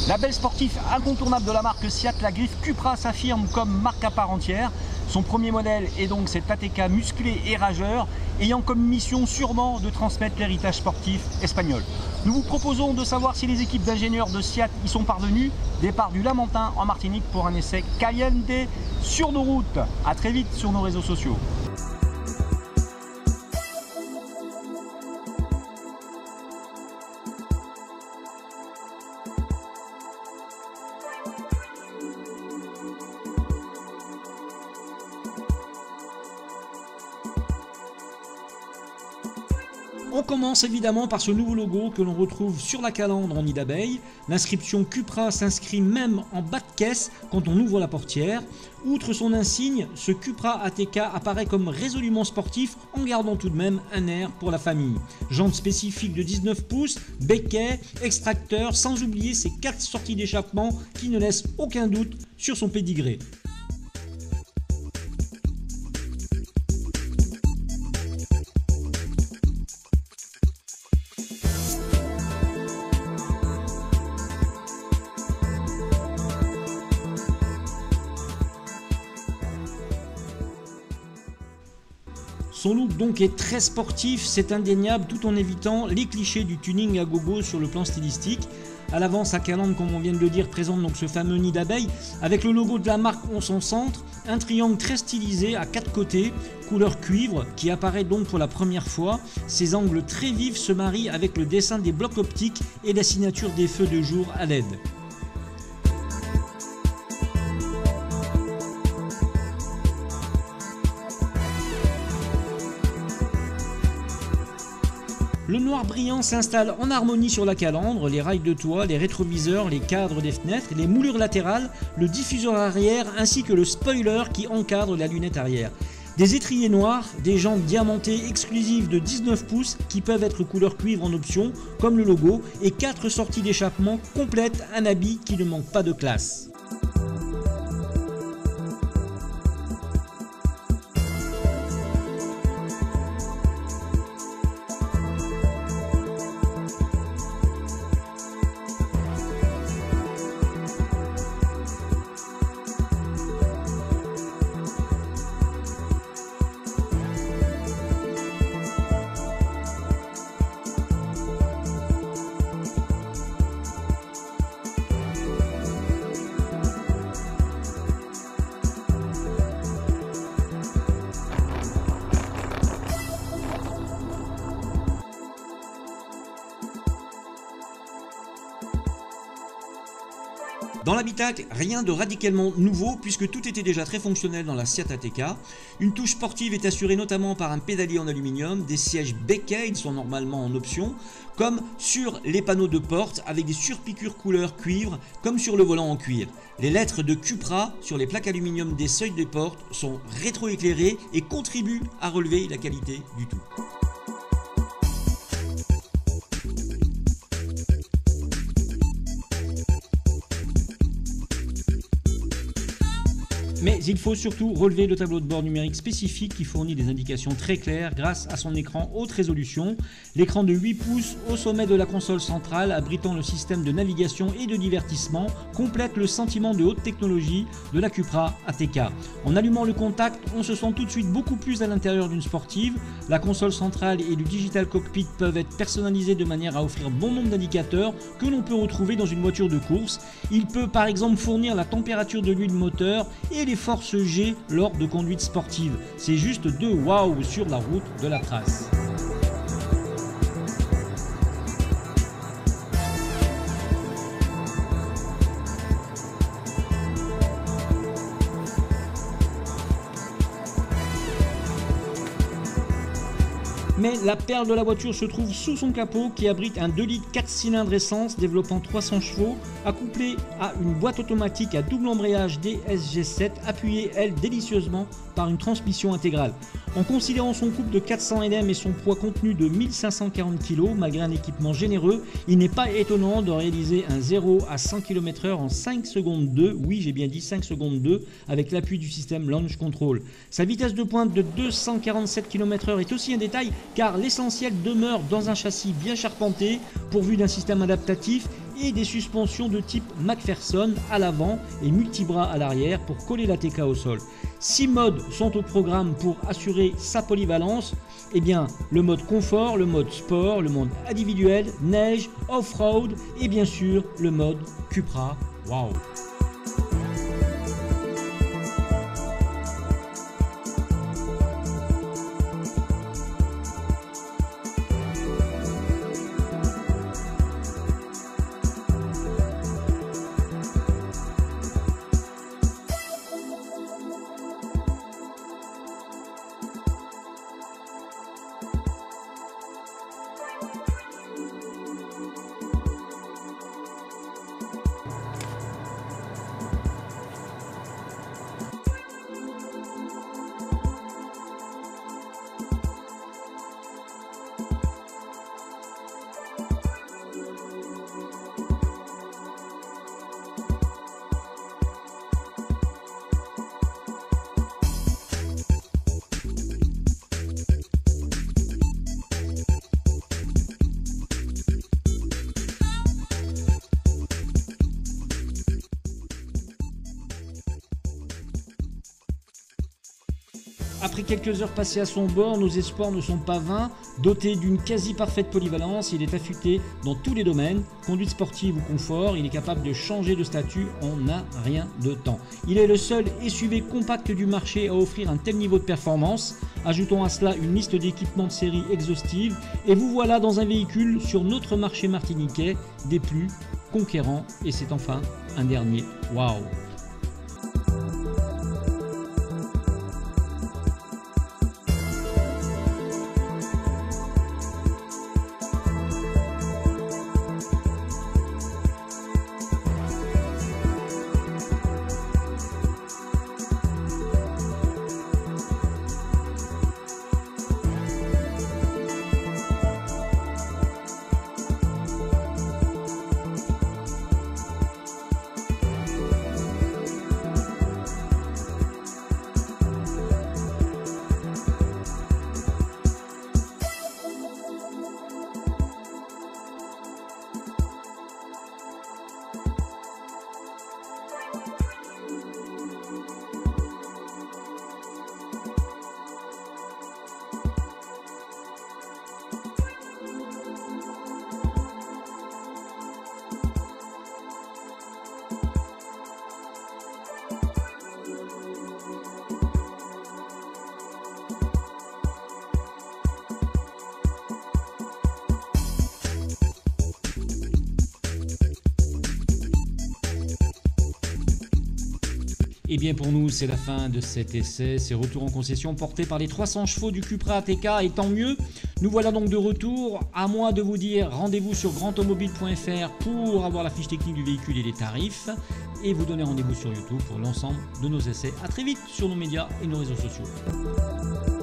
Label sportif incontournable de la marque Seat, la griffe Cupra s'affirme comme marque à part entière. Son premier modèle est donc cet ATK musclé et rageur, ayant comme mission sûrement de transmettre l'héritage sportif espagnol. Nous vous proposons de savoir si les équipes d'ingénieurs de Seat y sont parvenues. Départ du Lamentin en Martinique pour un essai caliente sur nos routes. A très vite sur nos réseaux sociaux. On commence évidemment par ce nouveau logo que l'on retrouve sur la calandre en nid d'abeille. L'inscription Cupra s'inscrit même en bas de caisse quand on ouvre la portière. Outre son insigne, ce Cupra ATK apparaît comme résolument sportif en gardant tout de même un air pour la famille. Jantes spécifiques de 19 pouces, béquet, extracteur, sans oublier ses 4 sorties d'échappement qui ne laissent aucun doute sur son pédigré. Son look donc est très sportif, c'est indéniable, tout en évitant les clichés du tuning à gogo sur le plan stylistique. À l'avant, sa calandre, comme on vient de le dire, présente donc ce fameux nid d'abeille avec le logo de la marque en son centre, un triangle très stylisé à 4 côtés, couleur cuivre, qui apparaît donc pour la première fois. Ces angles très vifs se marient avec le dessin des blocs optiques et la signature des feux de jour à LED. Le noir brillant s'installe en harmonie sur la calandre, les rails de toit, les rétroviseurs, les cadres des fenêtres, les moulures latérales, le diffuseur arrière ainsi que le spoiler qui encadre la lunette arrière. Des étriers noirs, des jantes diamantées exclusives de 19 pouces qui peuvent être couleur cuivre en option, comme le logo, et 4 sorties d'échappement complètent un habit qui ne manque pas de classe. Dans l'habitacle, rien de radicalement nouveau puisque tout était déjà très fonctionnel dans la Seat ATK. Une touche sportive est assurée notamment par un pédalier en aluminium, des sièges béquets, ils sont normalement en option, comme sur les panneaux de porte avec des surpiqûres couleur cuivre, comme sur le volant en cuir. Les lettres de Cupra sur les plaques aluminium des seuils des portes sont rétroéclairées et contribuent à relever la qualité du tout. Mais il faut surtout relever le tableau de bord numérique spécifique qui fournit des indications très claires grâce à son écran haute résolution. L'écran de 8 pouces au sommet de la console centrale abritant le système de navigation et de divertissement complète le sentiment de haute technologie de la Cupra ATK. En allumant le contact, on se sent tout de suite beaucoup plus à l'intérieur d'une sportive. La console centrale et le digital cockpit peuvent être personnalisés de manière à offrir bon nombre d'indicateurs que l'on peut retrouver dans une voiture de course. Il peut par exemple fournir la température de l'huile moteur et les forces G lors de conduite sportive. C'est juste de waouh sur la route de la trace. Mais la perle de la voiture se trouve sous son capot qui abrite un 2 litres 4 cylindres essence développant 300 chevaux, accouplé à une boîte automatique à double embrayage DSG7 appuyée elle délicieusement par une transmission intégrale. En considérant son couple de 400 Nm et son poids contenu de 1540 kg, malgré un équipement généreux, il n'est pas étonnant de réaliser un 0 à 100 km/h en 5 secondes 2, oui j'ai bien dit 5 secondes 2, avec l'appui du système Launch Control. Sa vitesse de pointe de 247 km/h est aussi un détail car l'essentiel demeure dans un châssis bien charpenté, pourvu d'un système adaptatif et des suspensions de type McPherson à l'avant et multibras à l'arrière pour coller la TK au sol. 6 modes sont au programme pour assurer sa polyvalence. Eh bien, le mode confort, le mode sport, le mode individuel, neige, off-road et bien sûr le mode Cupra. Waouh! Après quelques heures passées à son bord, nos espoirs ne sont pas vains. Doté d'une quasi parfaite polyvalence, il est affûté dans tous les domaines, conduite sportive ou confort, il est capable de changer de statut en un rien de temps. Il est le seul SUV compact du marché à offrir un tel niveau de performance. Ajoutons à cela une liste d'équipements de série exhaustive et vous voilà dans un véhicule sur notre marché martiniquais des plus conquérants. Et c'est enfin un dernier waouh! Et bien pour nous, c'est la fin de cet essai, ces retours en concession portés par les 300 chevaux du Cupra ATK, et tant mieux. Nous voilà donc de retour, à moi de vous dire rendez-vous sur grandautomobile.fr pour avoir la fiche technique du véhicule et les tarifs, et vous donner rendez-vous sur YouTube pour l'ensemble de nos essais. A très vite sur nos médias et nos réseaux sociaux.